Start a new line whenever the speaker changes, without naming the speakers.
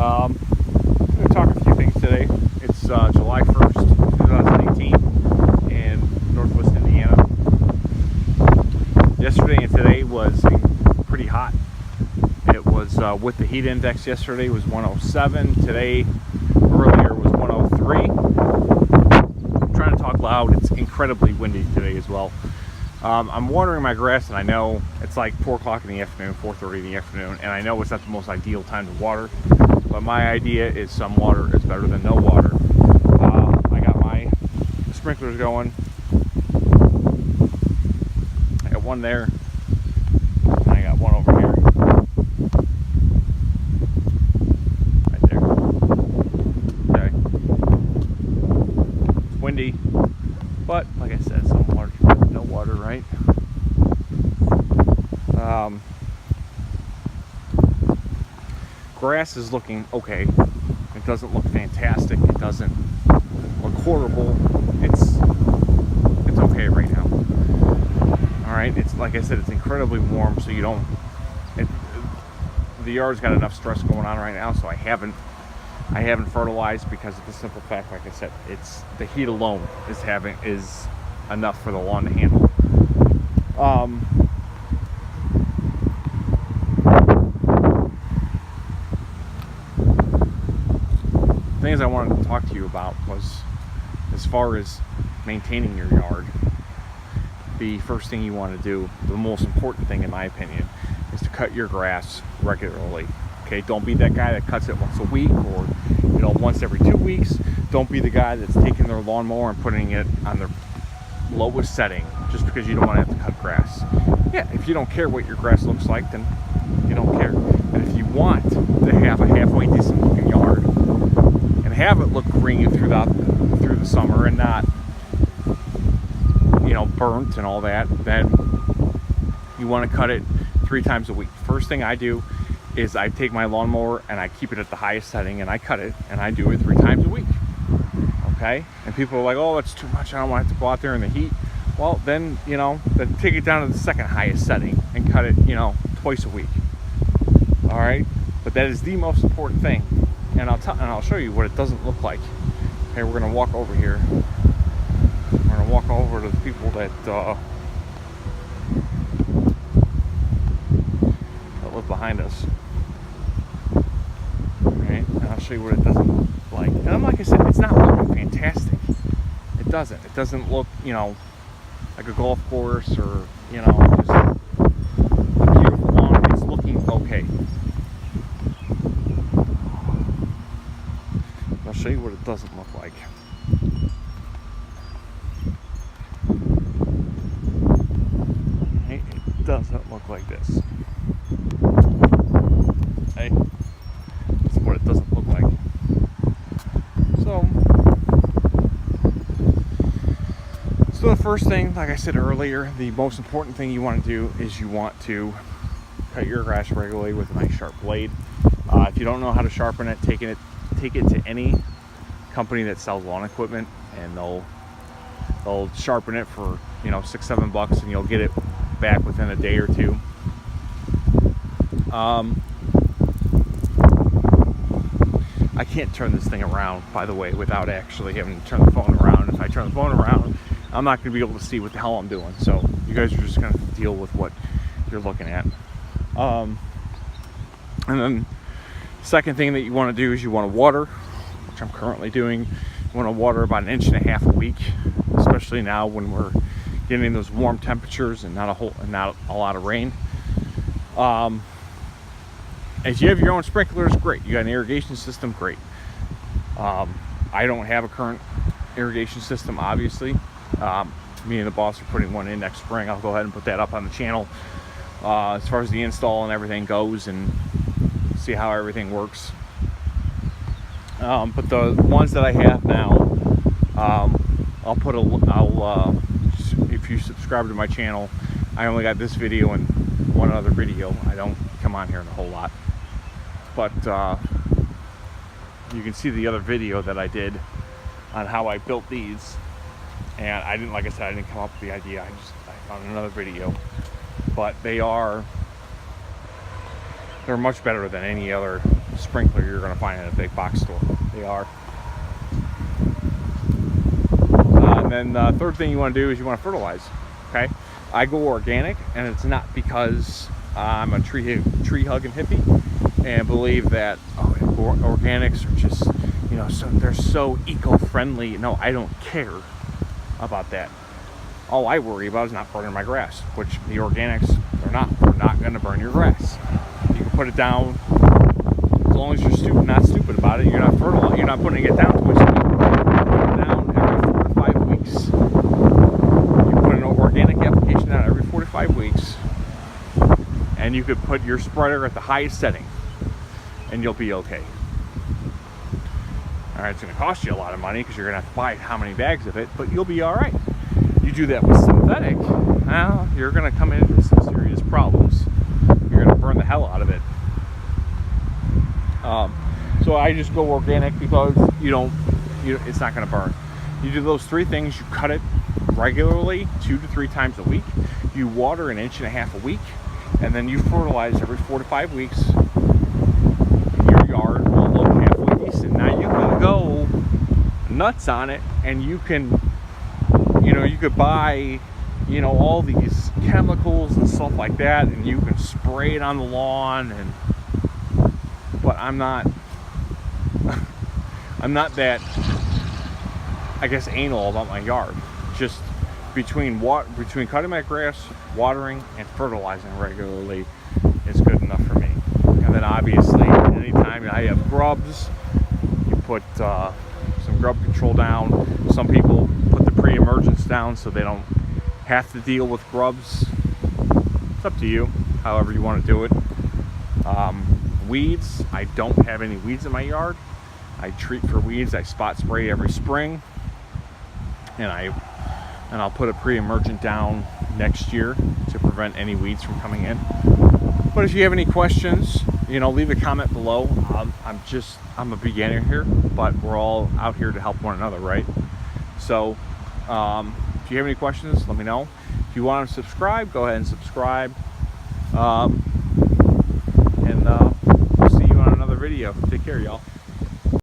I'm going to talk a few things today. It's July 1st, 2018 in Northwest Indiana. Yesterday and today was pretty hot. It was with the heat index yesterday was 107. Today, earlier, was 103. I'm trying to talk loud. It's incredibly windy today as well. I'm watering my grass, and I know it's like 4 o'clock in the afternoon, 4:30 in the afternoon, and I know it's not the most ideal time to water, but my idea is some water is better than no water. I got my sprinklers going. I got one there, and I got one over here. Right there. Okay. It's windy, but like I said, some water, no water, right? Grass is looking okay. It doesn't look fantastic. It doesn't look horrible. It's okay right now. All right. It's like I said, it's incredibly warm, so you don't. The yard's got enough stress going on right now, so I haven't fertilized because of the simple fact, like I said, it's the heat alone is enough for the lawn to handle. Things I wanted to talk to you about was, as far as maintaining your yard, the first thing you want to do, the most important thing in my opinion, is to cut your grass regularly. Okay, don't be that guy that cuts it once a week or once every 2 weeks. Don't be the guy that's taking their lawnmower and putting it on their lowest setting just because you don't want to have to cut grass. Yeah, if you don't care what your grass looks like, then you don't care. And if you want to have a halfway decent looking yard and have it look green through the summer and not burnt and all that, then you want to cut it 3 times a week. First thing I do is I take my lawnmower and I keep it at the highest setting and I cut it, and I do it 3 times a week. Okay? And people are like, oh, that's too much, I don't want to have to go out there in the heat. Well, then then take it down to the second highest setting and cut it twice a week. All right? But that is the most important thing, and I'll show you what it doesn't look like. Okay, we're gonna walk over here. We're gonna walk over to the people that live behind us. All right, and I'll show you what it doesn't look like. And like I said, it's not looking fantastic. It doesn't look like a golf course or just a beautiful lawn. It's looking okay. I'll show you what it doesn't look like. It doesn't look like this. Hey, that's what it doesn't look like. So the first thing, like I said earlier, the most important thing you want to do is you want to cut your grass regularly with a nice sharp blade. If you don't know how to sharpen it, take it to any company that sells lawn equipment, and they'll sharpen it for $6-7, and you'll get it back within a day or two. I can't turn this thing around, by the way, without actually having to turn the phone around. If I turn the phone around, I'm not going to be able to see what the hell I'm doing. So you guys are just going to deal with what you're looking at. And then second thing that you want to do is you want to water, which I'm currently doing. You want to water about 1.5 inches a week, especially now when we're getting those warm temperatures and not a lot of rain. If you have your own sprinklers, great. You got an irrigation system, great. I don't have a current irrigation system, obviously. Me and the boss are putting one in next spring. I'll go ahead and put that up on the channel as far as the install and everything goes, and see how everything works. But the ones that I have now, if you subscribe to my channel, I only got this video and one other video. I don't come on here in a whole lot, but you can see the other video that I did on how I built these. And I didn't come up with the idea. I found another video, but they are They're much better than any other sprinkler you're going to find in a big box store. They are. And then the third thing you want to do is you want to fertilize. Okay, I go organic, and it's not because I'm a tree hugging hippie and believe that organics are just, you know, so they're so eco-friendly. No, I don't care about that. All I worry about is not burning my grass, which the organics, they're not going to burn your grass. You can put it down as long as you're not stupid about it. You're not fertile. You're not putting it down too much. Put it down every 4 to 5 weeks. You put an organic application down every 4 to 5 weeks, and you could put your spreader at the highest setting, and you'll be okay. All right, it's going to cost you a lot of money because you're going to have to buy how many bags of it, but you'll be all right. You do that with synthetic, well, you're going to come into some serious problems. You're going to burn the hell out of it. So I just go organic because it's not going to burn. You do those 3 things. You cut it regularly 2 to 3 times a week. You water 1.5 inches a week, and then you fertilize every 4 to 5 weeks. Your yard will look halfway decent. Now you can go nuts on it, and you can, you could buy, all these chemicals and stuff like that, and you can spray it on the lawn. But I'm not that, I guess, anal about my yard. Just between cutting my grass, watering, and fertilizing regularly is good enough for me. And then obviously, anytime I have grubs, you put some grub control down. Some people put the pre-emergence down so they don't have to deal with grubs. It's up to you, however you want to do it. Weeds, I don't have any weeds in my yard. I treat for weeds. I spot spray every spring, and I'll put a pre-emergent down next year to prevent any weeds from coming in. But if you have any questions, leave a comment below. I'm a beginner here, but we're all out here to help one another, right? So if you have any questions, let me know. If you want to subscribe, go ahead and subscribe. And we'll see you on another video. Take care, y'all.